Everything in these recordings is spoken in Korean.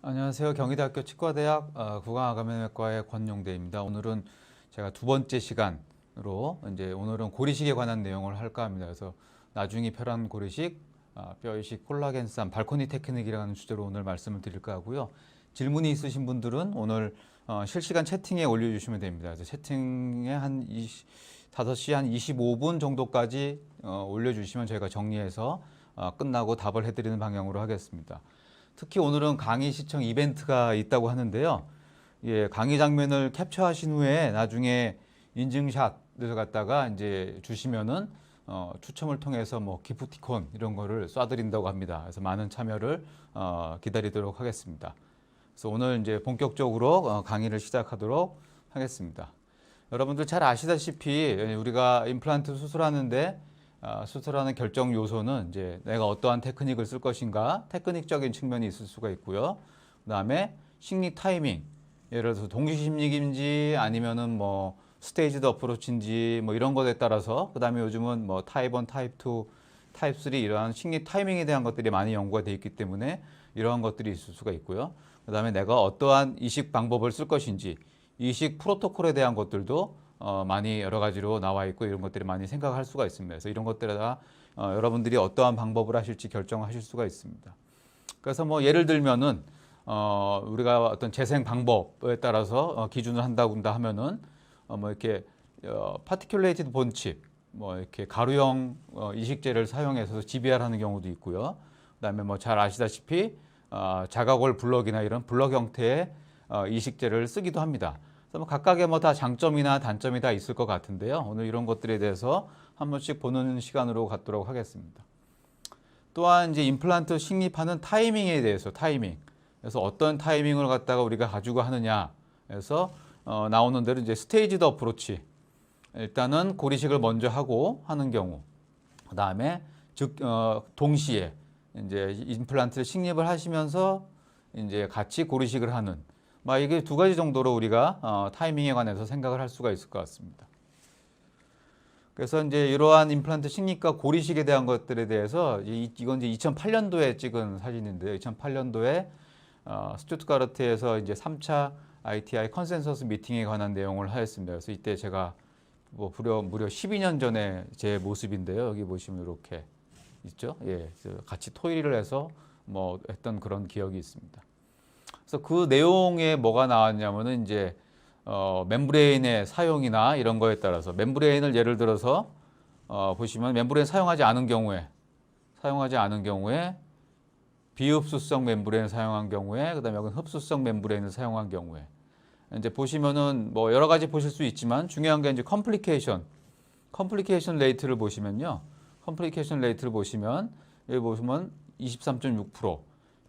안녕하세요. 경희대학교 치과대학 구강암감염내과의 권용대입니다. 오늘은 제가 두 번째 시간으로 오늘은 고리식에 관한 내용을 할까 합니다. 그래서 나중이 편한 고리식, 뼈이식 콜라겐산 발코니 테크닉이라는 주제로 오늘 말씀을 드릴까 하고요. 질문이 있으신 분들은 오늘 실시간 채팅에 올려주시면 됩니다. 그래서 채팅에 한 5시 한 25분 정도까지 올려주시면 저희가 정리해서 끝나고 답을 해드리는 방향으로 하겠습니다. 특히 오늘은 강의 시청 이벤트가 있다고 하는데요. 예, 강의 장면을 캡처하신 후에 나중에 인증샷을 갖다가 이제 주시면은 추첨을 통해서 뭐 기프티콘 이런 거를 쏴드린다고 합니다. 그래서 많은 참여를 기다리도록 하겠습니다. 그래서 오늘 이제 본격적으로 강의를 시작하도록 하겠습니다. 여러분들 잘 아시다시피 우리가 임플란트 수술하는데 수술하는 결정 요소는 이제 내가 어떠한 테크닉을 쓸 것인가, 테크닉적인 측면이 있을 수가 있고요. 그다음에 식리 타이밍, 예를 들어서 동시심리인지 아니면은 뭐 스테이지드 어프로치인지 뭐 이런 것에 따라서, 그다음에 요즘은 뭐 타입 1, 타입 2, 타입 3 이러한 식리 타이밍에 대한 것들이 많이 연구가 되어 있기 때문에 이러한 것들이 있을 수가 있고요. 그다음에 내가 어떠한 이식 방법을 쓸 것인지, 이식 프로토콜에 대한 것들도 많이 여러 가지로 나와 있고 이런 것들이 많이 생각할 수가 있습니다. 그래서 이런 것들에다 여러분들이 어떠한 방법을 하실지 결정하실 수가 있습니다. 그래서 뭐 예를 들면은 우리가 어떤 재생 방법에 따라서 기준을 한다고 하면은 뭐 이렇게 파티큘레이티드 본칩, 뭐 이렇게 가루형 이식제를 사용해서 GBR 하는 경우도 있고요. 그다음에 뭐 잘 아시다시피 자가골 블럭이나 이런 블럭 형태의 이식제를 쓰기도 합니다. 그래서 각각의 뭐 다 장점이나 단점이 다 있을 것 같은데요. 오늘 이런 것들에 대해서 한 번씩 보는 시간으로 갖도록 하겠습니다. 또한 이제 임플란트 식립하는 타이밍에 대해서 그래서 어떤 타이밍을 갖다가 우리가 가지고 하느냐. 그래서 나오는 대로 이제 스테이지드 어프로치. 일단은 고리식을 먼저 하고 하는 경우. 그다음에 동시에 이제 임플란트 식립을 하시면서 이제 같이 고리식을 하는, 이게 두 가지 정도로 우리가 타이밍에 관해서 생각을 할 수가 있을 것 같습니다. 그래서 이제 이러한 임플란트 식립과 고리식에 대한 것들에 대해서 이건 이제 2008년도에 찍은 사진인데요. 2008년도에 스투트가르트에서 이제 3차 ITI 컨센서스 미팅에 관한 내용을 하였습니다. 그래서 이때 제가 뭐 무려 12년 전에 제 모습인데요. 여기 보시면 이렇게 있죠. 예, 같이 토의를 해서 뭐 했던 그런 기억이 있습니다. 그래서 그 내용에 뭐가 나왔냐면은 이제 멤브레인의 사용이나 이런 거에 따라서 멤브레인을 예를 들어서 보시면 멤브레인 사용하지 않은 경우에 비흡수성 멤브레인을 사용한 경우에, 그다음에 여기 흡수성 멤브레인을 사용한 경우에 이제 보시면은 뭐 여러 가지 보실 수 있지만 중요한 게 이제 컴플리케이션 레이트를 보시면요. 컴플리케이션 레이트를 보시면 여기 보시면 23.6%.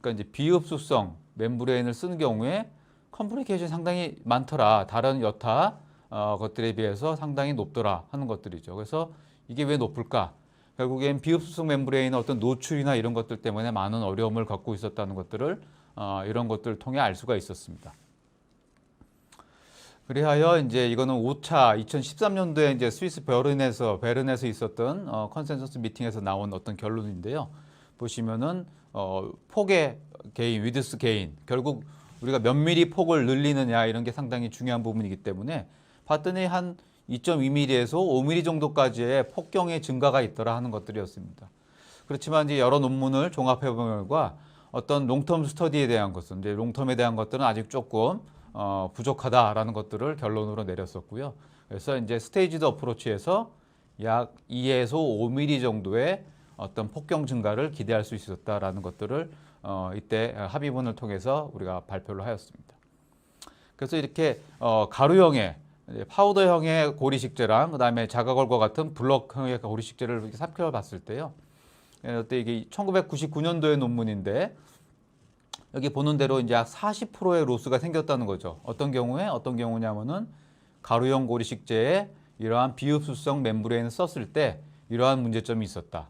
그러니까 이제 비흡수성 멤브레인을 쓰는 경우에 컴플리케이션이 상당히 많더라. 다른 여타 것들에 비해서 상당히 높더라 하는 것들이죠. 그래서 이게 왜 높을까? 결국엔 비흡수성 멤브레인의 어떤 노출이나 이런 것들 때문에 많은 어려움을 갖고 있었다는 것들을 이런 것들을 통해 알 수가 있었습니다. 그리하여 이제 이거는 5차 2013년도에 이제 스위스 베른에서 있었던 컨센서스 미팅에서 나온 어떤 결론인데요. 보시면은 폭의 게인, 위드스 게인, 결국 우리가 몇 미리 폭을 늘리느냐 이런 게 상당히 중요한 부분이기 때문에 봤더니 한 2.2mm에서 5mm 정도까지의 폭경의 증가가 있더라 하는 것들이었습니다. 그렇지만 이제 여러 논문을 종합해 본 결과 어떤 롱텀 스터디에 대한 것은, 이제 롱텀에 대한 것들은 아직 조금 부족하다라는 것들을 결론으로 내렸었고요. 그래서 이제 스테이지드 어프로치에서 약 2에서 5mm 정도의 어떤 폭경 증가를 기대할 수 있었다라는 것들을 이때 합의문을 통해서 우리가 발표를 하였습니다. 그래서 이렇게 가루형의 파우더형의 고리식제랑 그다음에 자가골과 같은 블럭형의 고리식제를 이렇게 살펴봤을 때요. 그때 이게 1999년도의 논문인데 여기 보는 대로 이제 약 40%의 로스가 생겼다는 거죠. 어떤 경우냐면은 가루형 고리식제에 이러한 비흡수성 멤브레인을 썼을 때 이러한 문제점이 있었다.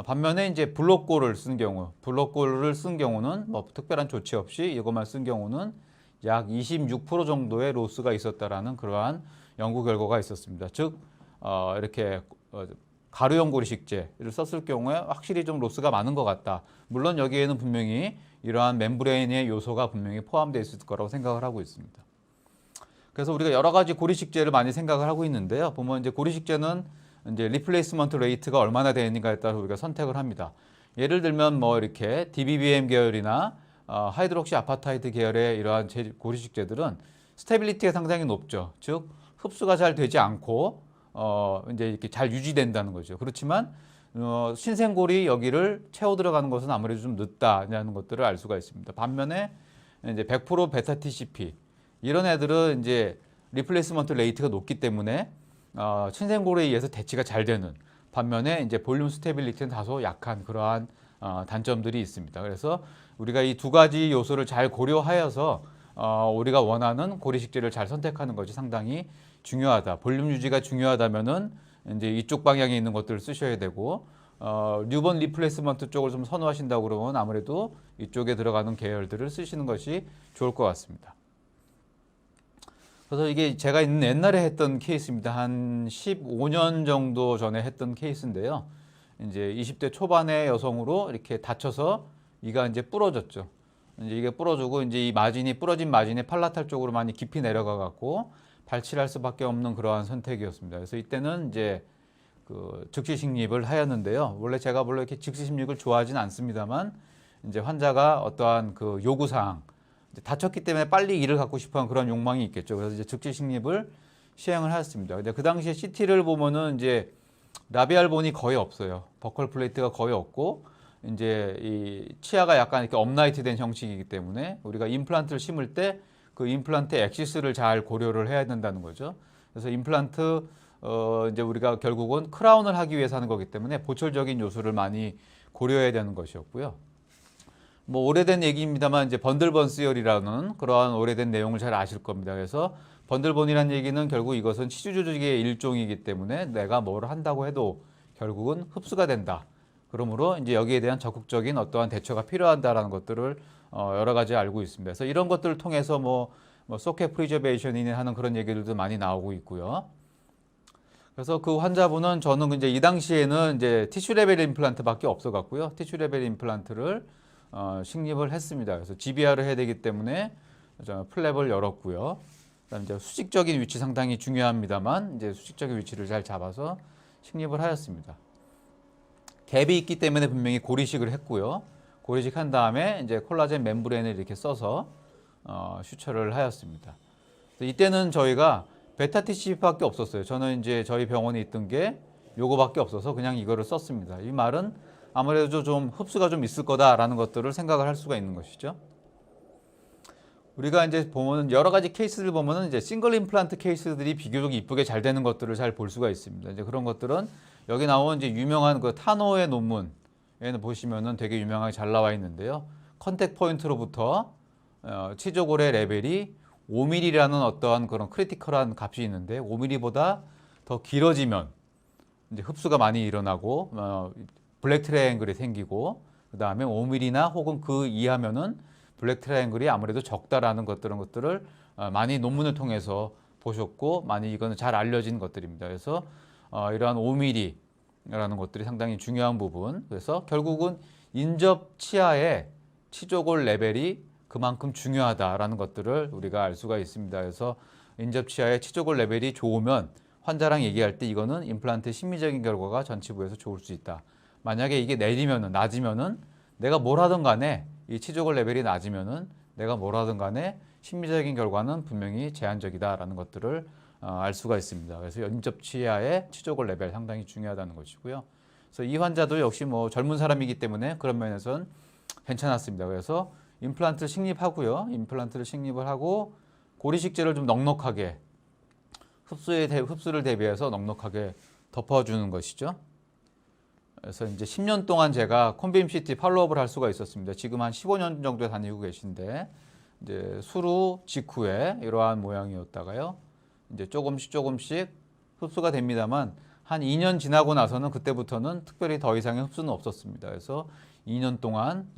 반면에 이제 블록골을 쓴 경우는 뭐 특별한 조치 없이 이것만 쓴 경우는 약 26% 정도의 로스가 있었다라는 그러한 연구 결과가 있었습니다. 즉 이렇게 가루형 고리식제를 썼을 경우에 확실히 좀 로스가 많은 것 같다. 물론 여기에는 분명히 이러한 멤브레인의 요소가 분명히 포함되어 있을 거라고 생각을 하고 있습니다. 그래서 우리가 여러 가지 고리식재를 많이 생각을 하고 있는데요. 보면 이제 고리식재는 이제 리플레이스먼트 레이트가 얼마나 되는가에 따라 우리가 선택을 합니다. 예를 들면 뭐 이렇게 DBBM 계열이나 하이드록시 아파타이드 계열의 이러한 고리식재들은 스테빌리티가 상당히 높죠. 즉 흡수가 잘 되지 않고 이제 이렇게 잘 유지된다는 거죠. 그렇지만 신생골이 여기를 채워 들어가는 것은 아무래도 좀 늦다라는 것들을 알 수가 있습니다. 반면에 이제 100% 베타 TCP 이런 애들은 이제 리플레이스먼트 레이트가 높기 때문에 신생골에 의해서 대치가 잘 되는 반면에 이제 볼륨 스테빌리티는 다소 약한 그러한 단점들이 있습니다. 그래서 우리가 이 두 가지 요소를 잘 고려하여서 우리가 원하는 고리식재를 잘 선택하는 것이 상당히 중요하다. 볼륨 유지가 중요하다면은 이제 이쪽 방향에 있는 것들을 쓰셔야 되고 뉴본 리플레이스먼트 쪽을 좀 선호하신다고 그러면 아무래도 이쪽에 들어가는 계열들을 쓰시는 것이 좋을 것 같습니다. 그래서 이게 제가 옛날에 했던 케이스입니다. 한 15년 정도 전에 했던 케이스인데요. 이제 20대 초반의 여성으로 이렇게 다쳐서 이가 이제 부러졌죠. 이제 이게 부러지고 이제 이 마진이 부러진 마진이 팔라탈 쪽으로 많이 깊이 내려가 갖고 발치할 수밖에 없는 그러한 선택이었습니다. 그래서 이때는 이제 그 즉시 식립을 하였는데요. 원래 제가 이렇게 즉시 식립을 좋아하진 않습니다만 이제 환자가 어떠한 그 요구 사항 다쳤기 때문에 빨리 일을 갖고 싶어하는 그런 욕망이 있겠죠. 그래서 이제 즉시 식립을 시행을 하였습니다. 근데 그 당시에 CT를 보면은 이제 라비알 본이 거의 없어요. 버컬 플레이트가 거의 없고 이제 이 치아가 약간 이렇게 업라이트된 형식이기 때문에 우리가 임플란트를 심을 때 그 임플란트 엑시스를 잘 고려를 해야 된다는 거죠. 그래서 임플란트 이제 우리가 결국은 크라운을 하기 위해서 하는 거기 때문에 보철적인 요소를 많이 고려해야 되는 것이었고요. 뭐 오래된 얘기입니다만 이제 번들번스열이라는 그러한 오래된 내용을 잘 아실 겁니다. 그래서 번들본이라는 얘기는 결국 이것은 치주 조직의 일종이기 때문에 내가 뭘 한다고 해도 결국은 흡수가 된다. 그러므로 이제 여기에 대한 적극적인 어떠한 대처가 필요하다라는 것들을 여러 가지 알고 있습니다. 그래서 이런 것들을 통해서 뭐 소켓 프리저베이션이나 하는 그런 얘기들도 많이 나오고 있고요. 그래서 그 환자분은 저는 이제 이 당시에는 이제 티슈 레벨 임플란트밖에 없어 갖고요. 티슈 레벨 임플란트를 식립을 했습니다. 그래서 GBR을 해야 되기 때문에 플랩을 열었고요. 그다음 이제 수직적인 위치 상당히 중요합니다만 이제 수직적인 위치를 잘 잡아서 식립을 하였습니다. 갭이 있기 때문에 분명히 고리식을 했고요. 고리식 한 다음에 이제 콜라겐 멤브레인을 이렇게 써서 슈처를 하였습니다. 이때는 저희가 베타 TCP밖에 없었어요. 저는 이제 저희 병원에 있던 게 요거밖에 없어서 그냥 이거를 썼습니다. 이 말은 아무래도 좀 흡수가 좀 있을 거다라는 것들을 생각을 할 수가 있는 것이죠. 우리가 이제 보면 여러 가지 케이스들 보면은 이제 싱글 임플란트 케이스들이 비교적 이쁘게 잘 되는 것들을 잘 볼 수가 있습니다. 이제 그런 것들은 여기 나온 이제 유명한 그 타노의 논문에는 보시면은 되게 유명하게 잘 나와 있는데요. 컨택 포인트로부터 치조골의 레벨이 5mm라는 어떠한 그런 크리티컬한 값이 있는데 5mm보다 더 길어지면 이제 흡수가 많이 일어나고 블랙 트라이앵글이 생기고 그 다음에 5mm나 혹은 그 이하면은 블랙 트라이앵글이 아무래도 적다라는 것들을 많이 논문을 통해서 보셨고 많이 이거는 잘 알려진 것들입니다. 그래서 이러한 5mm라는 것들이 상당히 중요한 부분. 그래서 결국은 인접 치아의 치조골 레벨이 그만큼 중요하다라는 것들을 우리가 알 수가 있습니다. 그래서 인접 치아의 치조골 레벨이 좋으면 환자랑 얘기할 때 이거는 임플란트 심미적인 결과가 전치부에서 좋을 수 있다. 만약에 이게 내리면은 낮으면은 내가 뭘 하든 간에 이 치조골 레벨이 낮으면은 내가 뭘 하든 간에 심미적인 결과는 분명히 제한적이다라는 것들을 알 수가 있습니다. 그래서 인접 치아의 치조골 레벨 상당히 중요하다는 것이고요. 그래서 이 환자도 역시 뭐 젊은 사람이기 때문에 그런 면에서는 괜찮았습니다. 그래서 임플란트를 식립하고요. 임플란트를 식립을 하고 고리식재를 좀 넉넉하게 흡수를 대비해서 넉넉하게 덮어주는 것이죠. 그래서 이제 10년 동안 제가 콘빔 CT 팔로업을 할 수가 있었습니다. 지금 한 15년 정도 다니고 계신데 이제 수루 직후에 이러한 모양이었다가요. 이제 조금씩 흡수가 됩니다만 한 2년 지나고 나서는 그때부터는 특별히 더 이상의 흡수는 없었습니다. 그래서 2년 동안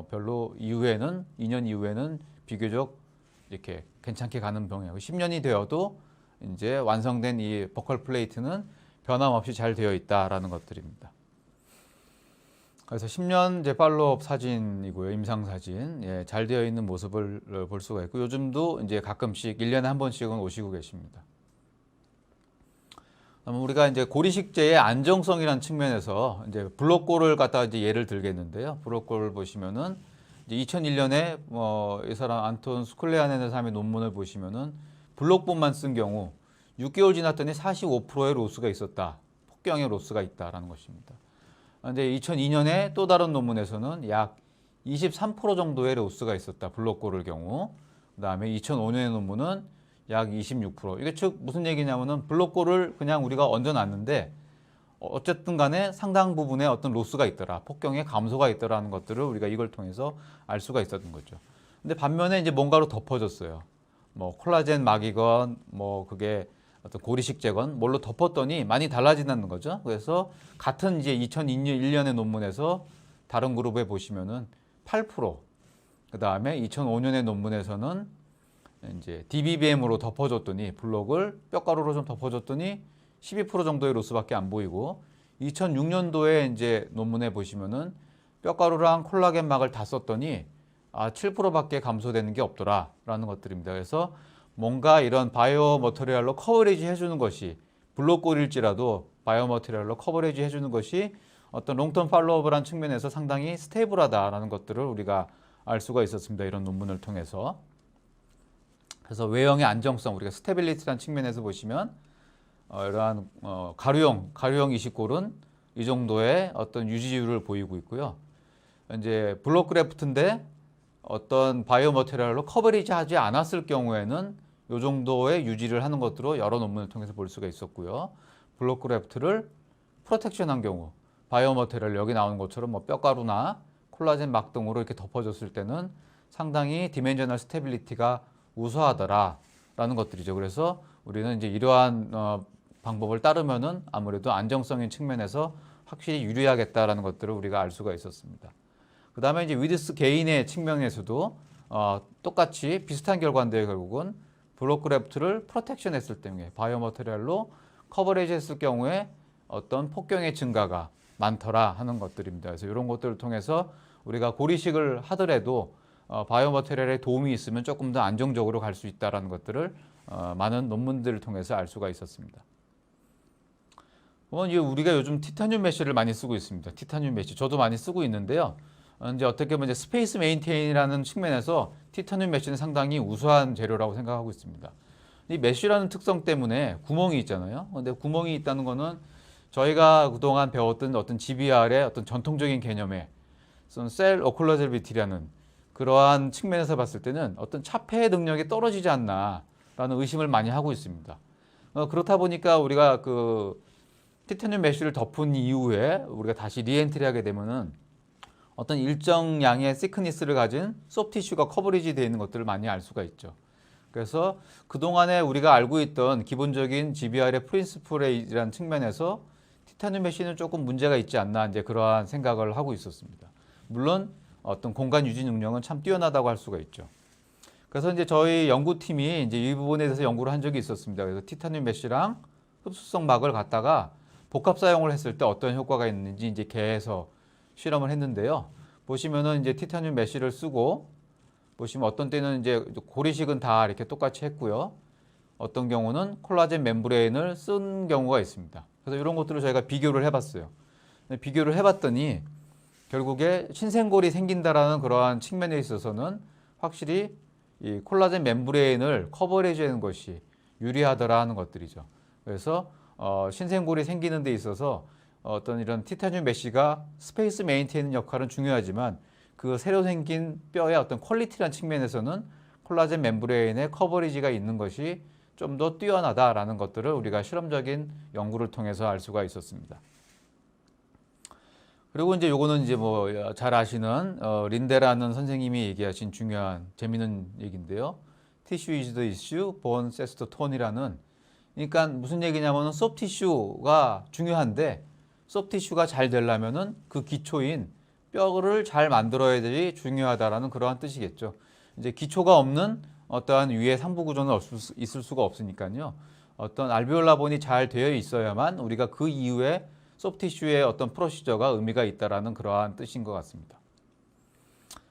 별로 2년 이후에는 비교적 이렇게 괜찮게 가는 병이에요. 10년이 되어도 이제 완성된 이 버컬 플레이트는 변함없이 잘 되어 있다라는 것들입니다. 그래서 10년 제 팔로업 사진이고요. 임상 사진. 예, 잘 되어 있는 모습을 볼 수가 있고 요즘도 이제 가끔씩 1년에 한 번씩은 오시고 계십니다. 우리가 이제 고리식재의 안정성이라는 측면에서 이제 블록골을 갖다가 이제 예를 들겠는데요. 블록골을 보시면은 이제 2001년에 이 사람 안톤 스쿨레아넨의 사람의 논문을 보시면은 블록본만 쓴 경우 6개월 지났더니 45%의 로스가 있었다. 폭경의 로스가 있다라는 것입니다. 근데 2002년에 또 다른 논문에서는 약 23% 정도의 로스가 있었다. 블록골을 경우. 그다음에 2005년의 논문은 약 26%. 이게 즉 무슨 얘기냐면은 블록골을 그냥 우리가 얹어놨는데 어쨌든 간에 상당 부분의 어떤 로스가 있더라. 폭경의 감소가 있더라는 것들을 우리가 이걸 통해서 알 수가 있었던 거죠. 근데 반면에 이제 뭔가로 덮어졌어요. 뭐 콜라겐 막이건 뭐 그게 어떤 고리식재건 뭘로 덮었더니 많이 달라진다는 거죠. 그래서 같은 이제 2001년의 논문에서 다른 그룹에 보시면은 8%, 그 다음에 2005년의 논문에서는 이제 DBBM으로 덮어줬더니 블록을 뼈가루로 좀 덮어줬더니 12% 정도의 로스밖에 안 보이고 2006년도에 이제 논문에 보시면은 뼈가루랑 콜라겐 막을 다 썼더니 7%밖에 감소되는 게 없더라라는 것들입니다. 그래서 뭔가 이런 바이오 머터리얼로 커버리지 해주는 것이 블록골일지라도 바이오 머터리얼로 커버리지 해주는 것이 어떤 롱텀 팔로업이라는 측면에서 상당히 스테이블하다라는 것들을 우리가 알 수가 있었습니다. 이런 논문을 통해서. 그래서 외형의 안정성, 우리가 스테빌리티라는 측면에서 보시면 이러한 가루형 이식골은 이 정도의 어떤 유지율을 보이고 있고요. 이제 블록 그래프트인데 어떤 바이오 머테리얼로 커버리지 하지 않았을 경우에는 이 정도의 유지를 하는 것으로 여러 논문을 통해서 볼 수가 있었고요. 블록 그래프트를 프로텍션한 경우 바이오 머테리얼 여기 나오는 것처럼 뭐 뼈가루나 콜라겐 막 등으로 이렇게 덮어줬을 때는 상당히 디멘셔널 스테빌리티가 우수하더라라는 것들이죠. 그래서 우리는 이제 이러한 방법을 따르면은 아무래도 안정성인 측면에서 확실히 유리하겠다라는 것들을 우리가 알 수가 있었습니다. 그 다음에 이제 위드스 게인의 측면에서도 똑같이 비슷한 결과인데요. 결국은 블록 그래프트를 프로텍션 했을 경우에 바이오 머테리얼로 커버리지 했을 경우에 어떤 폭경의 증가가 많더라 하는 것들입니다. 그래서 이런 것들을 통해서 우리가 고리식을 하더라도 바이오 머테리얼에 도움이 있으면 조금 더 안정적으로 갈 수 있다는 것들을 많은 논문들을 통해서 알 수가 있었습니다. 이제 우리가 요즘 티타늄 메쉬를 많이 쓰고 있습니다. 티타늄 메쉬 저도 많이 쓰고 있는데요. 이제 어떻게 보면 이제 스페이스 메인테인이라는 측면에서 티타늄 메쉬는 상당히 우수한 재료라고 생각하고 있습니다. 이 메쉬라는 특성 때문에 구멍이 있잖아요. 근데 구멍이 있다는 거는 저희가 그동안 배웠던 어떤 GBR의 어떤 전통적인 개념의 셀 오클루저비티라는 그러한 측면에서 봤을 때는 어떤 차폐 능력이 떨어지지 않나라는 의심을 많이 하고 있습니다. 그렇다 보니까 우리가 그 티타늄 메쉬를 덮은 이후에 우리가 다시 리엔트리하게 되면은 어떤 일정 양의 시크니스를 가진 소프티슈가 커버리지 되어 있는 것들을 많이 알 수가 있죠. 그래서 그동안에 우리가 알고 있던 기본적인 GBR의 프린시플이라는 측면에서 티타늄 메쉬는 조금 문제가 있지 않나 이제 그러한 생각을 하고 있었습니다. 물론 어떤 공간 유지 능력은 참 뛰어나다고 할 수가 있죠. 그래서 이제 저희 연구팀이 이제 이 부분에 대해서 연구를 한 적이 있었습니다. 그래서 티타늄 메쉬랑 흡수성 막을 갖다가 복합 사용을 했을 때 어떤 효과가 있는지 이제 개에서 실험을 했는데요. 보시면은 이제 티타늄 메쉬를 쓰고 보시면 어떤 때는 이제 고리식은 다 이렇게 똑같이 했고요. 어떤 경우는 콜라겐 멤브레인을 쓴 경우가 있습니다. 그래서 이런 것들을 저희가 비교를 해봤어요. 비교를 해봤더니 결국에 신생골이 생긴다라는 그러한 측면에 있어서는 확실히 이 콜라겐 멤브레인을 커버해주는 것이 유리하더라는 것들이죠. 그래서 신생골이 생기는 데 있어서 어떤 이런 티타늄 메쉬가 스페이스 메인테인 역할은 중요하지만 그 새로 생긴 뼈의 어떤 퀄리티라는 측면에서는 콜라겐 멤브레인의 커버리지가 있는 것이 좀 더 뛰어나다라는 것들을 우리가 실험적인 연구를 통해서 알 수가 있었습니다. 그리고 이제 요거는 이제 뭐 잘 아시는 린데라는 선생님이 얘기하신 중요한 재미있는 얘기인데요. Tissue is the issue, bone sets the tone이라는 그러니까 무슨 얘기냐면은 소프티슈가 중요한데 소프티슈가 잘 되려면은 그 기초인 뼈를 잘 만들어야지 중요하다라는 그러한 뜻이겠죠. 이제 기초가 없는 어떠한 위의 상부 구조는 있을 수가 없으니까요. 어떤 알베올라본이 잘 되어 있어야만 우리가 그 이후에 소프티슈의 어떤 프로시저가 의미가 있다라는 그러한 뜻인 것 같습니다.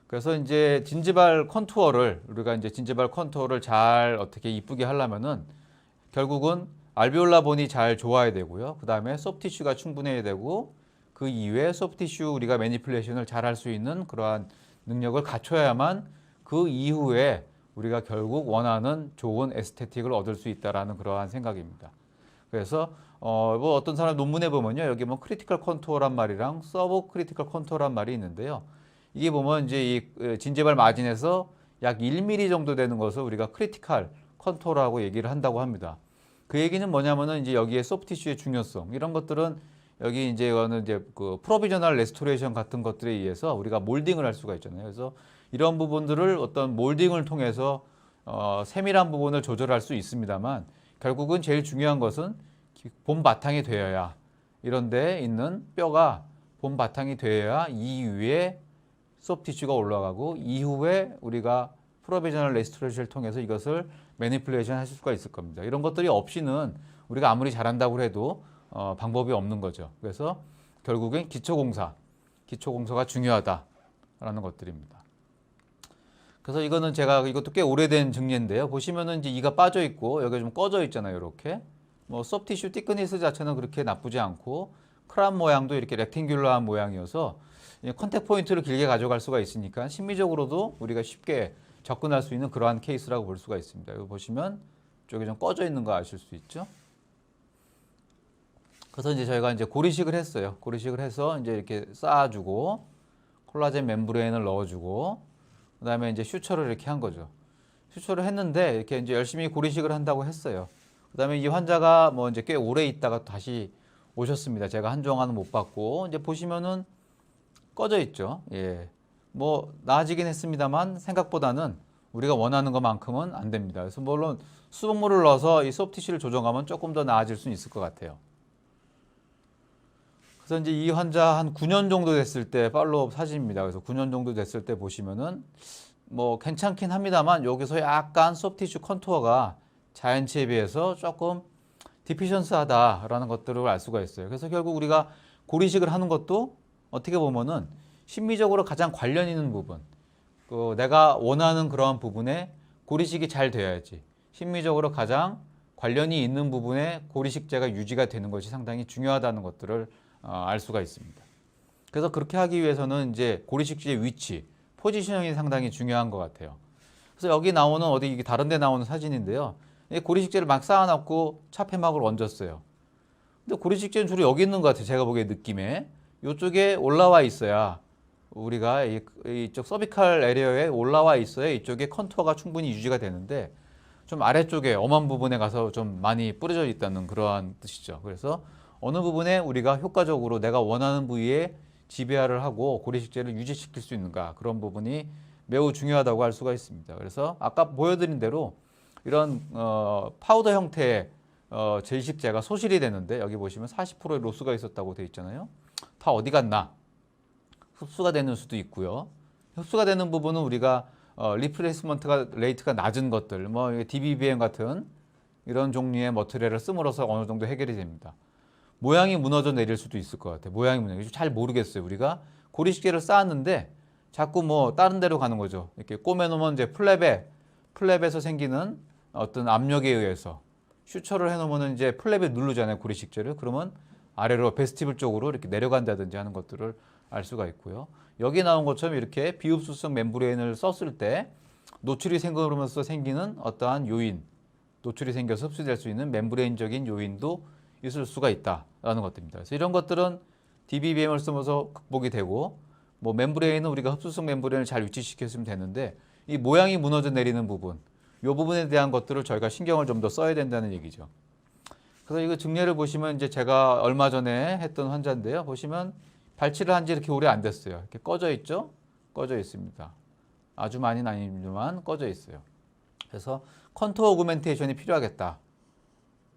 그래서 이제 진지발 컨투어를 우리가 이제 진지발 컨투어를 잘 어떻게 이쁘게 하려면은 결국은 알비올라 본이 잘 좋아야 되고요. 그 다음에 소프티슈가 충분해야 되고 그 이외에 소프티슈 우리가 매니플레이션을 잘 할 수 있는 그러한 능력을 갖춰야만 그 이후에 우리가 결국 원하는 좋은 에스테틱을 얻을 수 있다라는 그러한 생각입니다. 그래서 뭐 어떤 사람 논문에 보면요, 여기 뭐 크리티컬 컨투어란 말이랑 서브 크리티컬 컨투어란 말이 있는데요. 이게 보면 이제 이 진지발 마진에서 약 1mm 정도 되는 것을 우리가 크리티컬 컨투어라고 얘기를 한다고 합니다. 그 얘기는 뭐냐면은 이제 여기에 소프티슈의 중요성 이런 것들은 여기 이제 이거는 이제 그 프로비저널 레스토레이션 같은 것들에 의해서 우리가 몰딩을 할 수가 있잖아요. 그래서 이런 부분들을 어떤 몰딩을 통해서 세밀한 부분을 조절할 수 있습니다만 결국은 제일 중요한 것은 본 바탕이 되어야 이런 데 있는 뼈가 본 바탕이 되어야 이 위에 소프티슈가 올라가고 이후에 우리가 프로비저널 레스토레이션을 통해서 이것을 매니플레이션 하실 수가 있을 겁니다. 이런 것들이 없이는 우리가 아무리 잘한다고 해도 방법이 없는 거죠. 그래서 결국엔 기초공사가 중요하다라는 것들입니다. 그래서 이거는 제가 이것도 꽤 오래된 증례인데요. 보시면은 이제 이가 빠져 있고 여기가 좀 꺼져 있잖아요. 이렇게 뭐 소프티슈 티크니스 자체는 그렇게 나쁘지 않고 크람 모양도 이렇게 렉탱귤러한 모양이어서 컨택 포인트를 길게 가져갈 수가 있으니까 심미적으로도 우리가 쉽게 접근할 수 있는 그러한 케이스라고 볼 수가 있습니다. 여기 보시면 쪽이 좀 꺼져 있는 거 아실 수 있죠? 그래서 이제 저희가 이제 고리식을 했어요. 고리식을 해서 이제 이렇게 쌓아주고 콜라겐 멤브레인을 넣어주고 그다음에 이제 슈처를 이렇게 한 거죠. 슈처를 했는데 이렇게 이제 열심히 고리식을 한다고 했어요. 그다음에 이 환자가 뭐 이제 꽤 오래 있다가 다시 오셨습니다. 제가 한동안은 못 봤고 이제 보시면은 꺼져 있죠. 예. 뭐 나아지긴 했습니다만 생각보다는 우리가 원하는 것만큼은 안 됩니다. 그래서 물론 수돗물을 넣어서 이 소프티슈를 조정하면 조금 더 나아질 수는 있을 것 같아요. 그래서 이제 이 환자 한 9년 정도 됐을 때 팔로우업 사진입니다. 그래서 9년 정도 됐을 때 보시면은 뭐 괜찮긴 합니다만 여기서 약간 소프티슈 컨투어가 자연치에 비해서 조금 디피션스하다라는 것들을 알 수가 있어요. 그래서 결국 우리가 고리식을 하는 것도 어떻게 보면은 심미적으로 가장 관련 있는 부분, 내가 원하는 그러한 부분에 고리식이 잘 돼야지 심미적으로 가장 관련이 있는 부분에 고리식제가 유지가 되는 것이 상당히 중요하다는 것들을 알 수가 있습니다. 그래서 그렇게 하기 위해서는 이제 고리식지의 위치, 포지셔닝이 상당히 중요한 것 같아요. 그래서 여기 나오는 어디 다른 데 나오는 사진인데요. 고리식제를 막 쌓아놓고 차폐막을 얹었어요. 근데 고리식제는 주로 여기 있는 것 같아요. 제가 보기에 느낌에. 이쪽에 올라와 있어야 우리가 이쪽 서비칼 에리어에 올라와 있어야 이쪽에 컨투어가 충분히 유지가 되는데 좀 아래쪽에 엄한 부분에 가서 좀 많이 뿌려져 있다는 그러한 뜻이죠. 그래서 어느 부분에 우리가 효과적으로 내가 원하는 부위에 지배화를 하고 고리식제를 유지시킬 수 있는가 그런 부분이 매우 중요하다고 할 수가 있습니다. 그래서 아까 보여드린 대로 이런 파우더 형태의 제이식제가 소실이 되는데 여기 보시면 40%의 로스가 있었다고 되어 있잖아요. 다 어디 갔나? 흡수가 되는 수도 있고요. 흡수가 되는 부분은 우리가 리플레이스먼트가 레이트가 낮은 것들, 뭐 DBBM 같은 이런 종류의 머티리얼을 씀으로써 어느 정도 해결이 됩니다. 모양이 무너져 내릴 수도 있을 것 같아요. 모양이 무너져. 잘 모르겠어요. 우리가 고리식제를 쌓았는데 자꾸 뭐 다른 데로 가는 거죠. 이렇게 꼬매놓으면 이제 플랩에서 생기는 어떤 압력에 의해서 슈처를 해놓으면 이제 플랩에 누르잖아요. 고리식제를. 그러면 아래로 베스티블 쪽으로 이렇게 내려간다든지 하는 것들을 알 수가 있고요. 여기 나온 것처럼 이렇게 비흡수성 멤브레인을 썼을 때 노출이 생기면서 생기는 어떠한 요인, 노출이 생겨서 흡수될 수 있는 멤브레인적인 요인도 있을 수가 있다라는 것들입니다. 그래서 이런 것들은 DBBM을 쓰면서 극복이 되고 뭐 멤브레인은 우리가 흡수성 멤브레인을 잘 위치시켰으면 되는데 이 모양이 무너져 내리는 부분, 이 부분에 대한 것들을 저희가 신경을 좀 더 써야 된다는 얘기죠. 그래서 이거 증례를 보시면 이제 제가 얼마 전에 했던 환자인데요. 보시면 발치를 한 지 이렇게 오래 안 됐어요. 이렇게 꺼져 있죠? 꺼져 있습니다. 아주 많이는 아니지만 꺼져 있어요. 그래서 컨투어 오그멘테이션이 필요하겠다.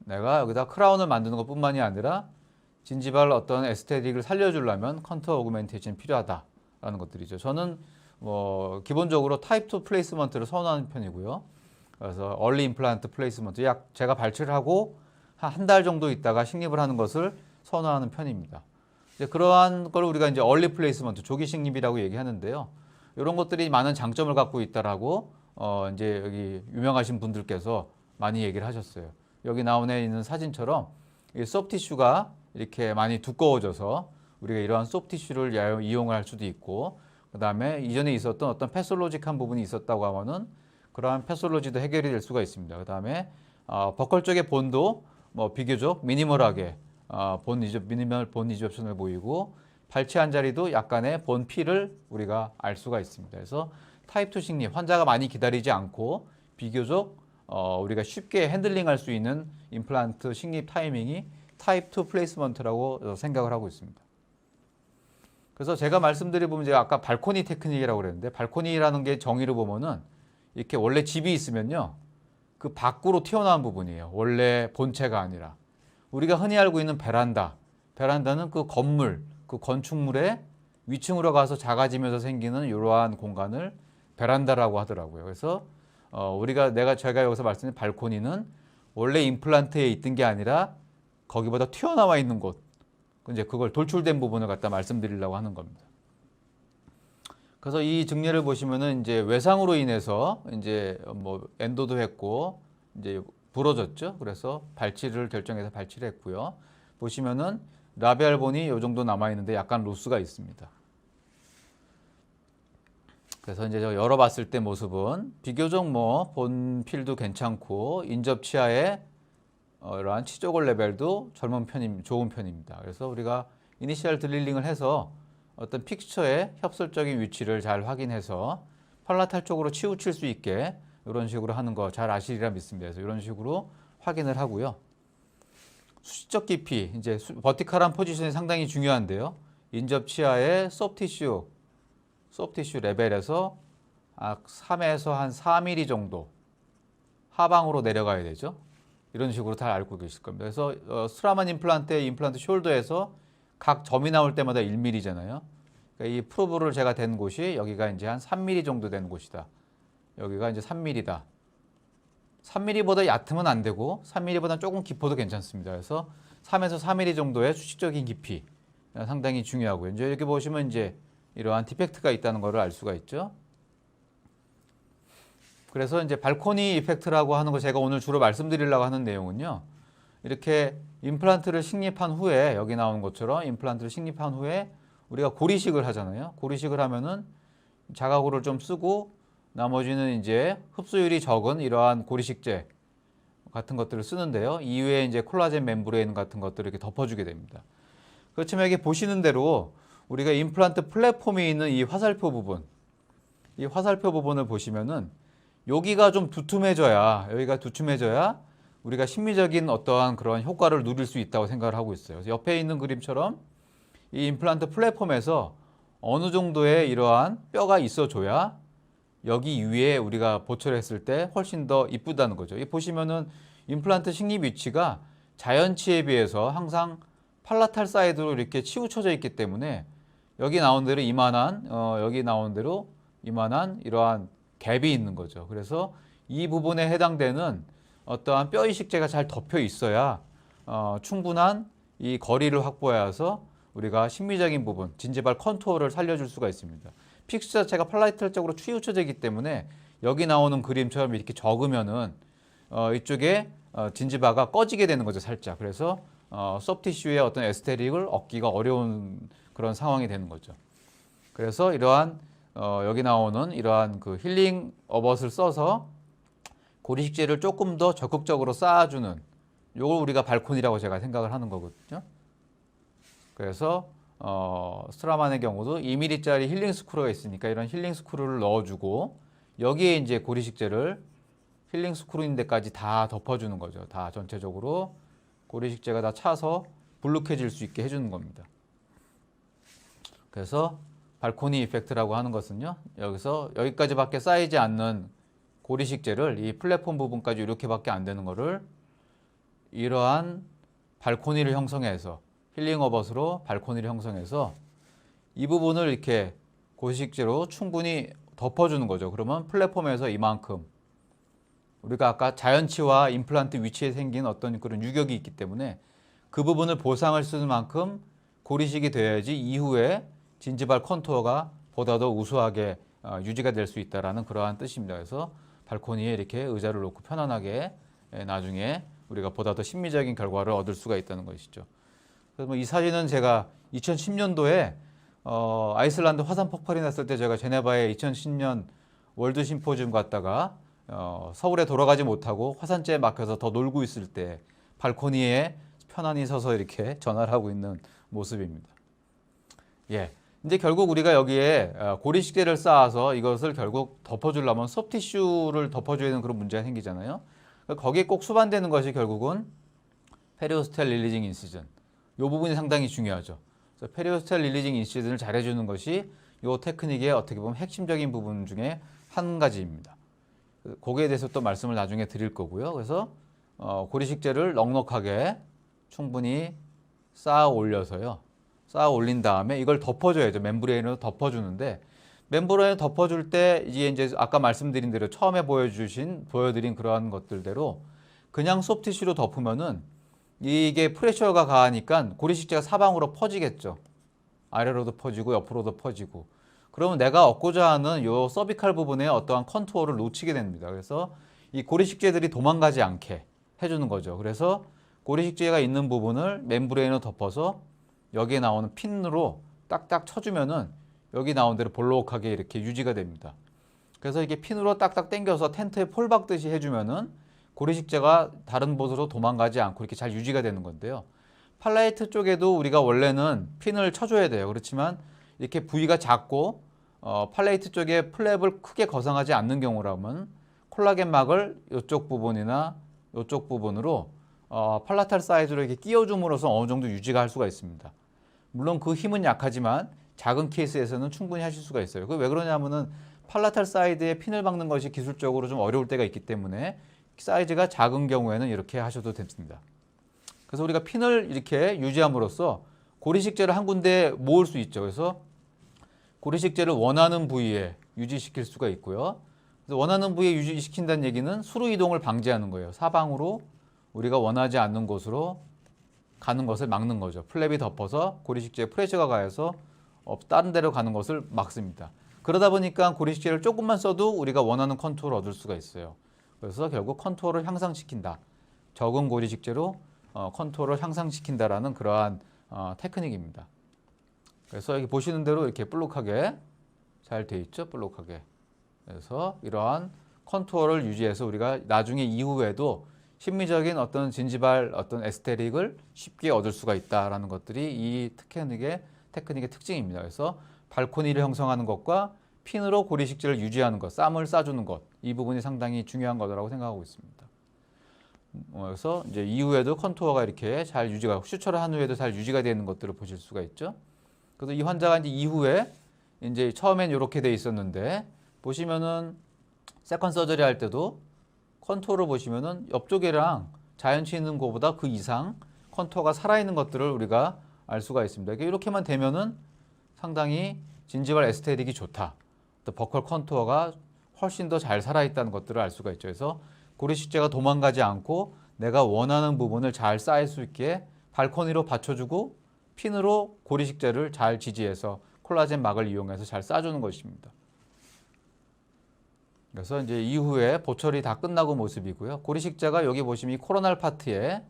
내가 여기다 크라운을 만드는 것뿐만이 아니라 진지발 어떤 에스테틱을 살려주려면 컨투어 오그멘테이션이 필요하다라는 것들이죠. 저는 뭐 기본적으로 타입 2 플레이스먼트를 선호하는 편이고요. 그래서 얼리 임플란트 플레이스먼트, 약 제가 발치를 하고 한 달 정도 있다가 식립을 하는 것을 선호하는 편입니다. 이제 그러한 걸 우리가 이제 얼리 플레이스먼트, 조기 식립이라고 얘기하는데요. 이런 것들이 많은 장점을 갖고 있다라고 이제 여기 유명하신 분들께서 많이 얘기를 하셨어요. 여기 나온에 있는 사진처럼 이 소프티슈가 이렇게 많이 두꺼워져서 우리가 이러한 소프티슈를 이용할 수도 있고, 그 다음에 이전에 있었던 어떤 패솔로직한 부분이 있었다고 하면은 그러한 패솔로지도 해결이 될 수가 있습니다. 그 다음에 버컬 쪽의 본도 뭐 비교적 미니멀하게 미니멀 본 리접션을 보이고, 발치 한 자리도 약간의 본 필을 우리가 알 수가 있습니다. 그래서 타입 2 식립, 환자가 많이 기다리지 않고 비교적 우리가 쉽게 핸들링할 수 있는 임플란트 식립 타이밍이 타입 2 플레이스먼트라고 생각을 하고 있습니다. 그래서 제가 말씀드려보면 제가 아까 발코니 테크닉이라고 그랬는데, 발코니라는 게 정의를 보면은 이렇게 원래 집이 있으면요, 그 밖으로 튀어나온 부분이에요. 원래 본체가 아니라. 우리가 흔히 알고 있는 베란다는 그 건물, 그 건축물의 위층으로 가서 작아지면서 생기는 이러한 공간을 베란다라고 하더라고요. 그래서 제가 여기서 말씀드린 발코니는 원래 임플란트에 있던 게 아니라 거기보다 튀어나와 있는 곳, 이제 그걸 돌출된 부분을 갖다 말씀드리려고 하는 겁니다. 그래서 이 증례를 보시면은 이제 외상으로 인해서 이제 뭐 엔도도 했고 이제 부러졌죠. 그래서 발치를 결정해서 발치를 했고요. 보시면은 라비알 본이 이 정도 남아 있는데 약간 로스가 있습니다. 그래서 이제 저 열어봤을 때 모습은 비교적 뭐 본필도 괜찮고 인접 치아의 이러한 치조골 레벨도 좋은 편입니다. 그래서 우리가 이니셜 드릴링을 해서 어떤 픽처의 협설적인 위치를 잘 확인해서 팔라탈 쪽으로 치우칠 수 있게 이런 식으로 하는 거 잘 아시리라 믿습니다. 그래서 이런 식으로 확인을 하고요. 수직적 깊이, 이제 버티컬한 포지션이 상당히 중요한데요. 인접 치아의 소프티슈 레벨에서 3에서 한 4mm 정도 하방으로 내려가야 되죠. 이런 식으로 다 알고 계실 겁니다. 그래서 스트라만 임플란트의 임플란트 숄더에서 각 점이 나올 때마다 1mm잖아요. 그러니까 이 프로브를 제가 댄 곳이 여기가 이제 한 3mm 정도 되는 곳이다. 여기가 이제 3mm다. 3mm보다 얕으면 안 되고 3mm보다 조금 깊어도 괜찮습니다. 그래서 3에서 4mm 정도의 수직적인 깊이 상당히 중요하고요. 이제 여기 보시면 이제 이러한 디펙트가 있다는 것을 알 수가 있죠. 그래서 이제 발코니 이펙트라고 하는 거 제가 오늘 주로 말씀드리려고 하는 내용은요. 이렇게 임플란트를 식립한 후에 여기 나오는 것처럼 임플란트를 식립한 후에 우리가 고리식을 하잖아요. 고리식을 하면은 자가고를 좀 쓰고 나머지는 이제 흡수율이 적은 이러한 고리식제 같은 것들을 쓰는데요. 이후에 이제 콜라겐 멤브레인 같은 것들을 이렇게 덮어주게 됩니다. 그렇지만 여기 보시는 대로 우리가 임플란트 플랫폼이 있는 이 화살표 부분을 보시면은 여기가 좀 두툼해져야 우리가 심미적인 어떠한 그런 효과를 누릴 수 있다고 생각을 하고 있어요. 그래서 옆에 있는 그림처럼 이 임플란트 플랫폼에서 어느 정도의 이러한 뼈가 있어줘야 여기 위에 우리가 보철 했을 때 훨씬 더 이쁘다는 거죠. 이 보시면은 임플란트 식립 위치가 자연치에 비해서 항상 팔라탈 사이드로 이렇게 치우쳐져 있기 때문에 여기 나온 대로 이만한 이러한 갭이 있는 거죠. 그래서 이 부분에 해당되는 어떠한 뼈 이식제가 잘 덮여 있어야 충분한 이 거리를 확보해서 우리가 심미적인 부분, 진지발 컨투어를 살려줄 수가 있습니다. 픽스 자체가 팔라탈적으로 치우쳐져 있기 때문에 여기 나오는 그림처럼 이렇게 적으면은 이쪽에 진지바가 꺼지게 되는 거죠, 살짝. 그래서 소프티슈의 어떤 에스테릭을 얻기가 어려운 그런 상황이 되는 거죠. 그래서 이러한 여기 나오는 이러한 그 힐링 어벗을 써서 고리식제를 조금 더 적극적으로 쌓아주는 요걸 우리가 발코니라고 제가 생각을 하는 거거든요. 그래서 스트라만의 경우도 2mm짜리 힐링 스크루가 있으니까 이런 힐링 스크루를 넣어주고 여기에 이제 고리식제를 힐링 스크루인 데까지 다 덮어주는 거죠. 다 전체적으로 고리식제가 다 차서 불룩해질 수 있게 해주는 겁니다. 그래서 발코니 이펙트라고 하는 것은요. 여기서 여기까지밖에 쌓이지 않는 고리식제를 이 플랫폼 부분까지 이렇게밖에 안 되는 거를 이러한 발코니를 형성해서 힐링 어벗으로 발코니를 형성해서 이 부분을 이렇게 고리식제로 충분히 덮어주는 거죠. 그러면 플랫폼에서 이만큼 우리가 아까 자연치와 임플란트 위치에 생긴 어떤 그런 유격이 있기 때문에 그 부분을 보상을 쓰는 만큼 고리식이 돼야지 이후에 진지발 컨투어가 보다 더 우수하게 유지가 될 수 있다라는 그러한 뜻입니다. 그래서 발코니에 이렇게 의자를 놓고 편안하게 나중에 우리가 보다 더 심미적인 결과를 얻을 수가 있다는 것이죠. 그래서 뭐이 사진은 제가 2010년도에 아이슬란드 화산 폭발이 났을 때 제가 제네바에 2010년 월드 심포지움 갔다가 서울에 돌아가지 못하고 화산재에 막혀서 더 놀고 있을 때 발코니에 편안히 서서 이렇게 전화를 하고 있는 모습입니다. 예. 이제 결국 우리가 여기에 고리식재를 쌓아서 이것을 결국 덮어주려면 소프티슈를 덮어줘야 되는 그런 문제가 생기잖아요. 거기에 꼭 수반되는 것이 결국은 페리오스텔 릴리징 인시전. 이 부분이 상당히 중요하죠. 그래서 페리오스텔 릴리징 인시전을 잘해주는 것이 이 테크닉의 어떻게 보면 핵심적인 부분 중에 한 가지입니다. 거기에 대해서 또 말씀을 나중에 드릴 거고요. 그래서 고리식재를 넉넉하게 충분히 쌓아 올려서요. 쌓아 올린 다음에 이걸 덮어줘야죠. 멤브레인으로 덮어주는데 멤브레인을 덮어줄 때 이제 아까 말씀드린 대로 처음에 보여드린 그러한 것들대로 그냥 소프티슈로 덮으면은 이게 프레셔가 가하니까 고리식재가 사방으로 퍼지겠죠. 아래로도 퍼지고 옆으로도 퍼지고. 그러면 내가 얻고자 하는 요 서비칼 부분에 어떠한 컨투어를 놓치게 됩니다. 그래서 이 고리식재들이 도망가지 않게 해주는 거죠. 그래서 고리식재가 있는 부분을 멤브레인으로 덮어서 여기에 나오는 핀으로 딱딱 쳐주면은 여기 나온 대로 볼록하게 이렇게 유지가 됩니다. 그래서 이게 핀으로 딱딱 당겨서 텐트에 폴 박듯이 해주면은 고리식재가 다른 곳으로 도망가지 않고 이렇게 잘 유지가 되는 건데요. 팔라이트 쪽에도 우리가 원래는 핀을 쳐줘야 돼요. 그렇지만 이렇게 부위가 작고 팔레이트 쪽에 플랩을 크게 거상하지 않는 경우라면 콜라겐 막을 이쪽 부분이나 이쪽 부분으로 팔라탈 사이즈로 이렇게 끼워줌으로써 어느 정도 유지가 할 수가 있습니다. 물론 그 힘은 약하지만 작은 케이스에서는 충분히 하실 수가 있어요. 그 왜 그러냐면은 팔라탈 사이드에 핀을 박는 것이 기술적으로 좀 어려울 때가 있기 때문에 사이즈가 작은 경우에는 이렇게 하셔도 됩니다. 그래서 우리가 핀을 이렇게 유지함으로써 고리식재를 한 군데에 모을 수 있죠. 그래서 고리식재를 원하는 부위에 유지시킬 수가 있고요. 그래서 원하는 부위에 유지시킨다는 얘기는 수로 이동을 방지하는 거예요. 사방으로 우리가 원하지 않는 곳으로 가는 것을 막는 거죠. 플랩이 덮어서 고리식재에 프레셔가 가해서 다른 데로 가는 것을 막습니다. 그러다 보니까 고리식재를 조금만 써도 우리가 원하는 컨투어를 얻을 수가 있어요. 그래서 결국 컨투어를 향상시킨다. 적은 고리식재로 컨투어를 향상시킨다라는 그러한 테크닉입니다. 그래서 여기 보시는 대로 이렇게 볼록하게 잘 돼 있죠. 볼록하게. 그래서 이러한 컨투어를 유지해서 우리가 나중에 이후에도 심미적인 어떤 진지발 어떤 에스테틱을 쉽게 얻을 수가 있다라는 것들이 이 테크닉의 특징입니다. 그래서 발코니를 형성하는 것과 핀으로 고리식재를 유지하는 것, 쌈을 싸주는 것, 이 부분이 상당히 중요한 거라고 생각하고 있습니다. 그래서 이제 이후에도 컨투어가 이렇게 잘 유지가, 슈처를 한 후에도 잘 유지가 되는 것들을 보실 수가 있죠. 그래서 이 환자가 이제 이후에 이제 처음엔 이렇게 돼 있었는데 보시면은 세컨 서저리 할 때도 컨투어를 보시면은 옆쪽이랑 자연치 있는 것보다 그 이상 컨투어가 살아있는 것들을 우리가 알 수가 있습니다. 이렇게만 되면은 상당히 진지발 에스테틱이 좋다. 또 버컬 컨투어가 훨씬 더 잘 살아있다는 것들을 알 수가 있죠. 그래서 고리식재가 도망가지 않고 내가 원하는 부분을 잘 쌓일 수 있게 발코니로 받쳐주고 핀으로 고리식재를 잘 지지해서 콜라겐 막을 이용해서 잘 싸주는 것입니다. 그래서 이제 이후에 보철이 다 끝나고 모습이고요. 고리식재가 여기 보시면 이 코로날 파트에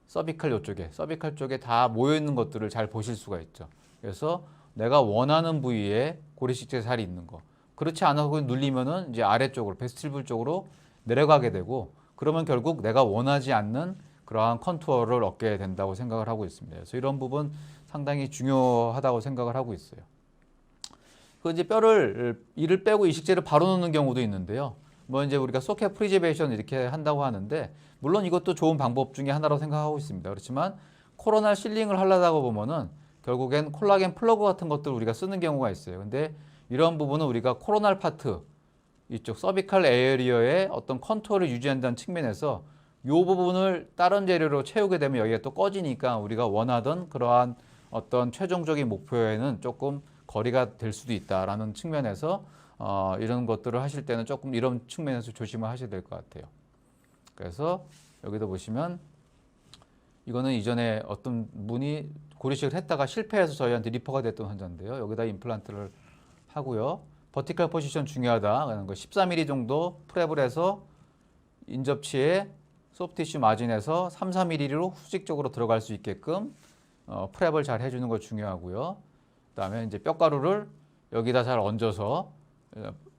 서비칼 이쪽에, 서비칼 쪽에 다 모여 있는 것들을 잘 보실 수가 있죠. 그래서 내가 원하는 부위에 고리식재 살이 있는 거. 그렇지 않아서 눌리면은 이제 아래쪽으로, 베스틸불 쪽으로 내려가게 되고, 그러면 결국 내가 원하지 않는 그러한 컨투어를 얻게 된다고 생각을 하고 있습니다. 그래서 이런 부분 상당히 중요하다고 생각을 하고 있어요. 그 이제 이를 빼고 이식재를 바로 넣는 경우도 있는데요. 뭐 이제 우리가 소켓 프리저베이션 이렇게 한다고 하는데, 물론 이것도 좋은 방법 중에 하나라고 생각하고 있습니다. 그렇지만 코로나 실링을 하려다가 보면은 결국엔 콜라겐 플러그 같은 것들을 우리가 쓰는 경우가 있어요. 근데 이런 부분은 우리가 코로날 파트 이쪽 서비칼 에어리어의 어떤 컨투어를 유지한다는 측면에서 이 부분을 다른 재료로 채우게 되면 여기가 또 꺼지니까 우리가 원하던 그러한 어떤 최종적인 목표에는 조금 거리가 될 수도 있다라는 측면에서 이런 것들을 하실 때는 조금 이런 측면에서 조심을 하셔야 될 것 같아요. 그래서 여기도 보시면 이거는 이전에 어떤 분이 고리식을 했다가 실패해서 저희한테 리퍼가 됐던 환자인데요. 여기다 임플란트를 하고요. 버티컬 포지션 중요하다라는 거 14mm 정도 프랩을 해서 인접치에 소프티슈 마진에서 3, 4mm로 수직적으로 들어갈 수 있게끔 프랩을 잘 해주는 거 중요하고요. 그다음에 이제 뼈가루를 여기다 잘 얹어서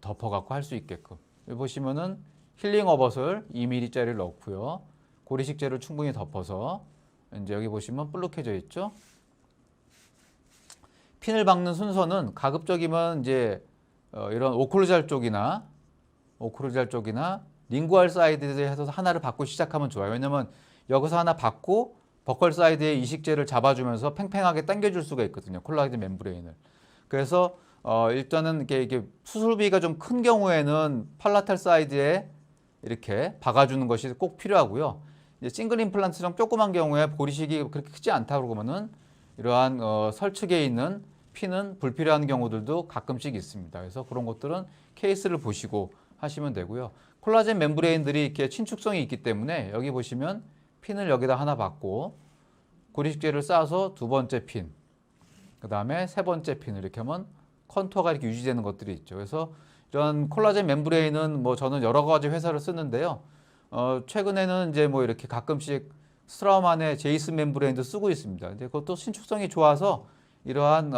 덮어갖고 할 수 있게끔. 여기 보시면은 힐링 어벗을 2mm짜리를 넣고요. 고리식재를 충분히 덮어서 이제 여기 보시면 볼록해져 있죠. 핀을 박는 순서는 가급적이면 이제 이런 오클루잘 쪽이나 링구알 사이드에서 하나를 박고 시작하면 좋아요. 왜냐면 여기서 하나 박고 버컬 사이드에 이식제를 잡아주면서 팽팽하게 당겨줄 수가 있거든요. 콜라겐 멤브레인을. 그래서 일단은 이게 수술비가 좀 큰 경우에는 팔라탈 사이드에 이렇게 박아주는 것이 꼭 필요하고요. 이제 싱글 임플란트처럼 조그만 경우에 고리식이 그렇게 크지 않다 그러면은 이러한 설측에 있는 핀은 불필요한 경우들도 가끔씩 있습니다. 그래서 그런 것들은 케이스를 보시고 하시면 되고요. 콜라겐 멤브레인들이 이렇게 친축성이 있기 때문에 여기 보시면 핀을 여기다 하나 박고 고리식제를 쌓아서 두 번째 핀, 그 다음에 세 번째 핀을 이렇게 하면 컨투어가 이렇게 유지되는 것들이 있죠. 그래서 이런 콜라겐 멤브레인은 뭐 저는 여러 가지 회사를 쓰는데요. 최근에는 이제 뭐 이렇게 가끔씩 스트라우만의 제이슨 멤브레인도 쓰고 있습니다. 근데 그것도 신축성이 좋아서 이러한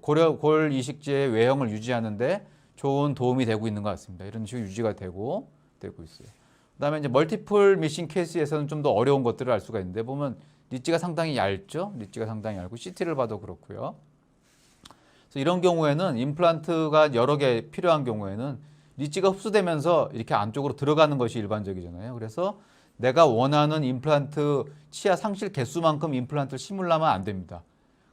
골 이식제의 외형을 유지하는데 좋은 도움이 되고 있는 것 같습니다. 이런 식으로 유지가 되고 있어요. 그다음에 이제 멀티플 미싱 케이스에서는 좀 더 어려운 것들을 알 수가 있는데 보면 니치가 상당히 얇죠. 니치가 상당히 얇고 CT를 봐도 그렇고요. 그래서 이런 경우에는 임플란트가 여러 개 필요한 경우에는 니치가 흡수되면서 이렇게 안쪽으로 들어가는 것이 일반적이잖아요. 그래서 내가 원하는 임플란트 치아 상실 개수만큼 임플란트를 심으려면 안 됩니다.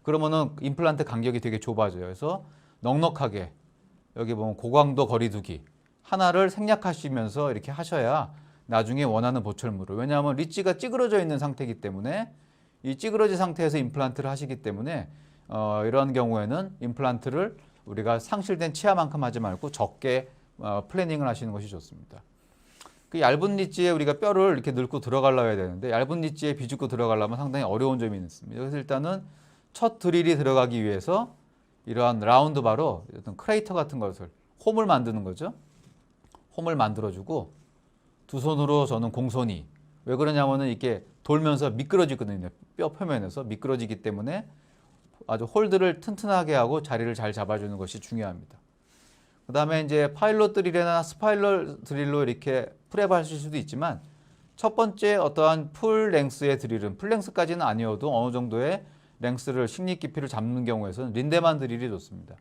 그러면은 임플란트 간격이 되게 좁아져요. 그래서 넉넉하게 여기 보면 고강도 거리두기 하나를 생략하시면서 이렇게 하셔야 나중에 원하는 보철물을, 왜냐하면 리치가 찌그러져 있는 상태이기 때문에 이 찌그러진 상태에서 임플란트를 하시기 때문에 이런 경우에는 임플란트를 우리가 상실된 치아만큼 하지 말고 적게 플래닝을 하시는 것이 좋습니다. 그 얇은 리치에 우리가 뼈를 이렇게 넣고 들어가려 해야 되는데 얇은 리치에 비집고 들어가려면 상당히 어려운 점이 있습니다. 그래서 일단은 첫 드릴이 들어가기 위해서 이러한 라운드 바로 어떤 크레이터 같은 것을 홈을 만드는 거죠. 홈을 만들어주고 두 손으로 저는 공손히, 왜 그러냐면은 이렇게 돌면서 미끄러지거든요. 뼈 표면에서 미끄러지기 때문에 아주 홀드를 튼튼하게 하고 자리를 잘 잡아주는 것이 중요합니다. 그 다음에 이제 파일럿 드릴이나 스파이럴 드릴로 이렇게 프랩 하실 수도 있지만 첫 번째 어떠한 풀 랭스의 드릴은 풀 랭스까지는 아니어도 어느 정도의 랭스를 식립 깊이를 잡는 경우에서는 린데만 드릴이 좋습니다.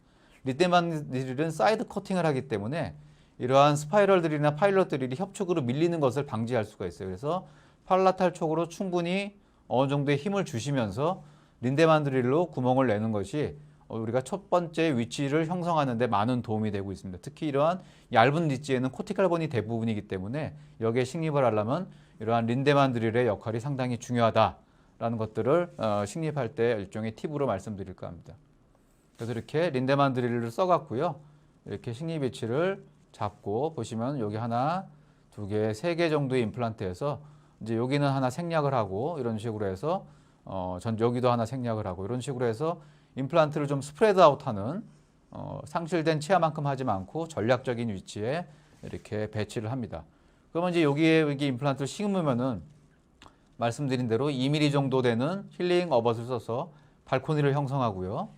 린데만 드릴은 사이드 커팅을 하기 때문에 이러한 스파이럴 드릴이나 파일럿 드릴이 협축으로 밀리는 것을 방지할 수가 있어요. 그래서 팔라탈 촉으로 충분히 어느 정도의 힘을 주시면서 린데만 드릴로 구멍을 내는 것이 우리가 첫 번째 위치를 형성하는 데 많은 도움이 되고 있습니다. 특히 이러한 얇은 리치에는 코티칼본이 대부분이기 때문에 여기에 식립을 하려면 이러한 린데만 드릴의 역할이 상당히 중요하다라는 것들을 식립할 때 일종의 팁으로 말씀드릴까 합니다. 그래서 이렇게 린데만 드릴을 써갖고요. 이렇게 식립 위치를 잡고 보시면 여기 하나, 두 개, 세 개 정도의 임플란트에서 이제 여기는 하나 생략을 하고 이런 식으로 해서 전 여기도 하나 생략을 하고 이런 식으로 해서 임플란트를 좀 스프레드 아웃하는 상실된 치아만큼 하지 않고 전략적인 위치에 이렇게 배치를 합니다. 그러면 이제 여기에 여기 임플란트를 심으면은 말씀드린 대로 2mm 정도 되는 힐링 어벗을 써서 발코니를 형성하고요.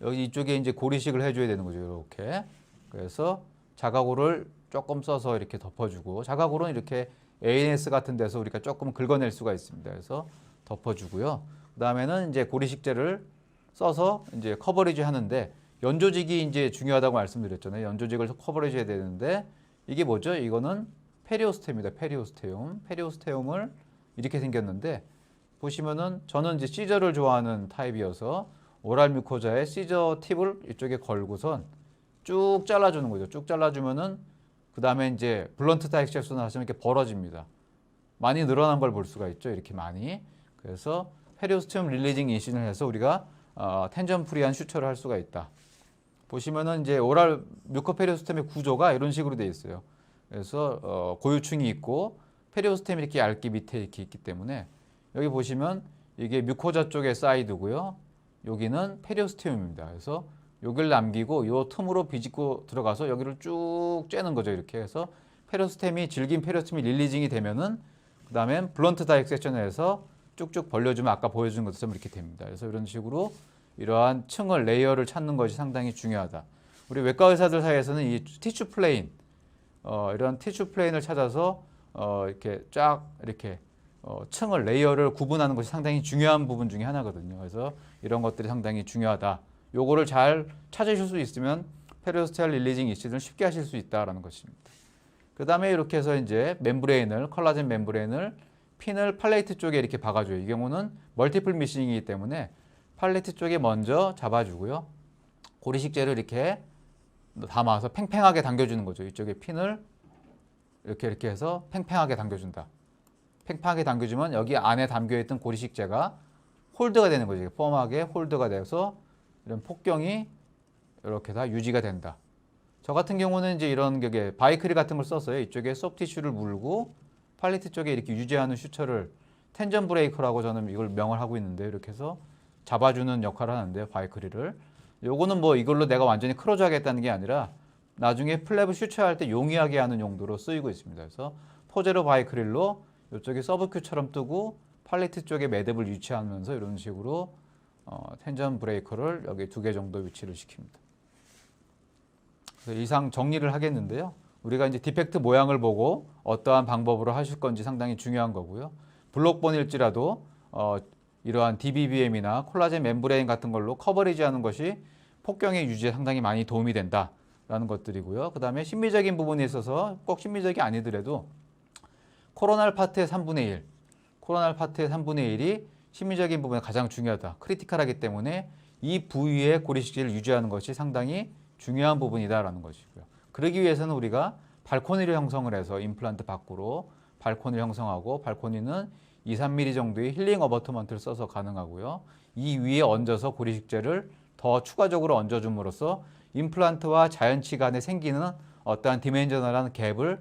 여기 이쪽에 이제 고리식을 해줘야 되는 거죠. 이렇게. 그래서 자가고를 조금 써서 이렇게 덮어주고, 자가고는 이렇게 ANS 같은 데서 우리가 조금 긁어낼 수가 있습니다. 그래서 덮어주고요. 그 다음에는 이제 고리식제를 써서 이제 커버리지 하는데, 연조직이 이제 중요하다고 말씀드렸잖아요. 연조직을 커버리지 해야 되는데, 이게 뭐죠? 이거는 페리오스테입니다. 페리오스테움을 이렇게 생겼는데, 보시면은 저는 이제 시저를 좋아하는 타입이어서 오랄 뮤코자에 시저 팁을 이쪽에 걸고선 쭉 잘라주는 거죠. 쭉 잘라주면은 그 다음에 이제 블런트 타입 섹션을 하시면 이렇게 벌어집니다. 많이 늘어난 걸 볼 수가 있죠. 이렇게 많이. 그래서 페리오스테움 릴리징 인신을 해서 우리가 텐전 프리한 슈처를 할 수가 있다. 보시면은 이제 오랄 뮤코페리오스템의 구조가 이런 식으로 되어 있어요. 그래서 고유층이 있고 페리오스템이 이렇게 얇게 밑에 이렇게 있기 때문에 여기 보시면 이게 뮤코자 쪽의 사이드고요. 여기는 페리오스테움입니다. 그래서 여기를 남기고 이 틈으로 비집고 들어가서 여기를 쭉 쬐는 거죠. 이렇게 해서 페리오스템이 질긴 페리오스템이 릴리징이 되면은 그다음에 블런트 다이섹션을 해서 쭉쭉 벌려주면 아까 보여준 것처럼 이렇게 됩니다. 그래서 이런 식으로 이러한 층을 레이어를 찾는 것이 상당히 중요하다. 우리 외과 의사들 사이에서는 이 티슈 플레인 이런 티슈 플레인을 찾아서 이렇게 쫙 이렇게 층을 레이어를 구분하는 것이 상당히 중요한 부분 중에 하나거든요. 그래서 이런 것들이 상당히 중요하다. 요거를 잘 찾으실 수 있으면 페리오스테알 릴리징 이식을 쉽게 하실 수 있다라는 것입니다. 그 다음에 이렇게 해서 이제 멤브레인을 콜라겐 멤브레인을 핀을 팔레이트 쪽에 이렇게 박아줘요. 이 경우는 멀티플 미싱이기 때문에 팔레이트 쪽에 먼저 잡아주고요. 고리식재를 이렇게 담아서 팽팽하게 당겨주는 거죠. 이쪽에 핀을 이렇게 해서 팽팽하게 당겨준다. 팽팽하게 당겨주면 여기 안에 담겨있던 고리식재가 홀드가 되는 거죠. 펌하게 홀드가 돼서 이런 폭경이 이렇게 다 유지가 된다. 저 같은 경우는 이제 이런 게 바이크릴 같은 걸 썼어요. 이쪽에 소프티슈를 물고 팔레트 쪽에 이렇게 유지하는 슈처를 텐전 브레이커라고 저는 이걸 명을 하고 있는데 이렇게 해서 잡아주는 역할을 하는데 바이크릴을 요거는 뭐 이걸로 내가 완전히 크로즈 하겠다는 게 아니라 나중에 플랩을 슈처할 때 용이하게 하는 용도로 쓰이고 있습니다. 그래서 포제로 바이크릴로 이쪽에 서브큐처럼 뜨고 팔레트 쪽에 매듭을 유치하면서 이런 식으로 텐전 브레이커를 여기 2개 정도 위치를 시킵니다. 그래서 이상 정리를 하겠는데요. 우리가 이제 디펙트 모양을 보고 어떠한 방법으로 하실 건지 상당히 중요한 거고요. 블록본일지라도 이러한 DBBM이나 콜라겐 멤브레인 같은 걸로 커버리지하는 것이 폭경의 유지에 상당히 많이 도움이 된다라는 것들이고요. 그 다음에 심미적인 부분에 있어서 꼭 심미적이 아니더라도 코로날 파트의 3분의 1, 코로날 파트의 3분의 1이 심미적인 부분이 가장 중요하다. 크리티컬하기 때문에 이 부위의 고리식재를 유지하는 것이 상당히 중요한 부분이다라는 것이고요. 그러기 위해서는 우리가 발코니를 형성을 해서 임플란트 밖으로 발코니를 형성하고 발코니는 2, 3mm 정도의 힐링 어버트먼트를 써서 가능하고요. 이 위에 얹어서 고리식재를 더 추가적으로 얹어줌으로써 임플란트와 자연치 간에 생기는 어떠한 디멘셔널한 갭을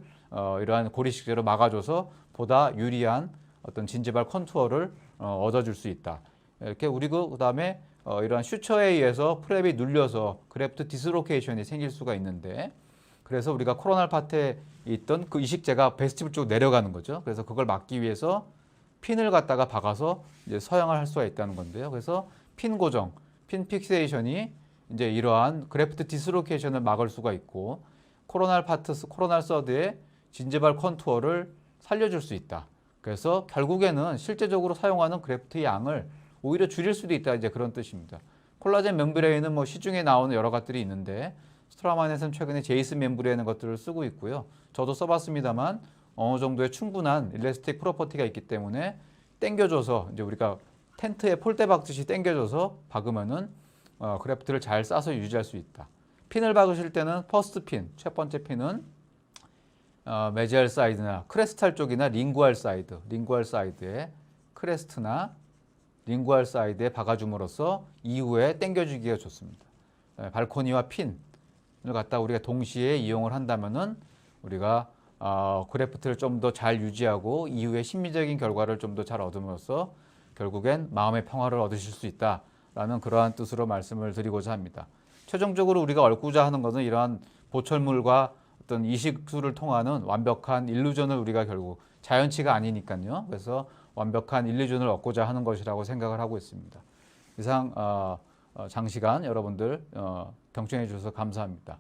이러한 고리식재로 막아줘서 보다 유리한 어떤 진지발 컨투어를 얻어줄 수 있다. 이렇게 우리고 그다음에 이러한 슈처에 의해서 프랩이 눌려서 그래프트 디스로케이션이 생길 수가 있는데 그래서 우리가 코로날 파트에 있던 그 이식재가 베스티블 쪽으로 내려가는 거죠. 그래서 그걸 막기 위해서 핀을 갖다가 박아서 이제 서양을 할 수가 있다는 건데요. 그래서 핀 고정, 핀 픽세이션이 이제 이러한 그래프트 디스로케이션을 막을 수가 있고 코로날 서드의 진지발 컨투어를 살려줄 수 있다. 그래서 결국에는 실제적으로 사용하는 그래프트의 양을 오히려 줄일 수도 있다. 이제 그런 뜻입니다. 콜라겐 멤브레인은 뭐 시중에 나오는 여러 것들이 있는데 스트라마넷은 최근에 제이스 멤브레인 것들을 쓰고 있고요. 저도 써봤습니다만 어느 정도의 충분한 일레스틱 프로퍼티가 있기 때문에 당겨줘서 이제 우리가 텐트에 폴대 박듯이 당겨줘서 박으면은 그래프트를 잘 싸서 유지할 수 있다. 핀을 박으실 때는 퍼스트 핀, 첫 번째 핀은 메지알 사이드나 크레스탈 쪽이나 링구알 사이드에 크레스트나 링구알 사이드에 박아줌으로써 이후에 당겨주기가 좋습니다. 발코니와 핀을 갖다 우리가 동시에 이용을 한다면은 우리가 그래프트를 좀 더 잘 유지하고 이후에 심미적인 결과를 좀 더 잘 얻음으로써 결국엔 마음의 평화를 얻으실 수 있다라는 그러한 뜻으로 말씀을 드리고자 합니다. 최종적으로 우리가 얻고자 하는 것은 이러한 보철물과 어떤 이식술을 통하는 완벽한 일루전을 우리가 결국 자연치가 아니니까요. 그래서 완벽한 일루전을 얻고자 하는 것이라고 생각을 하고 있습니다. 이상 장시간 여러분들 경청해 주셔서 감사합니다.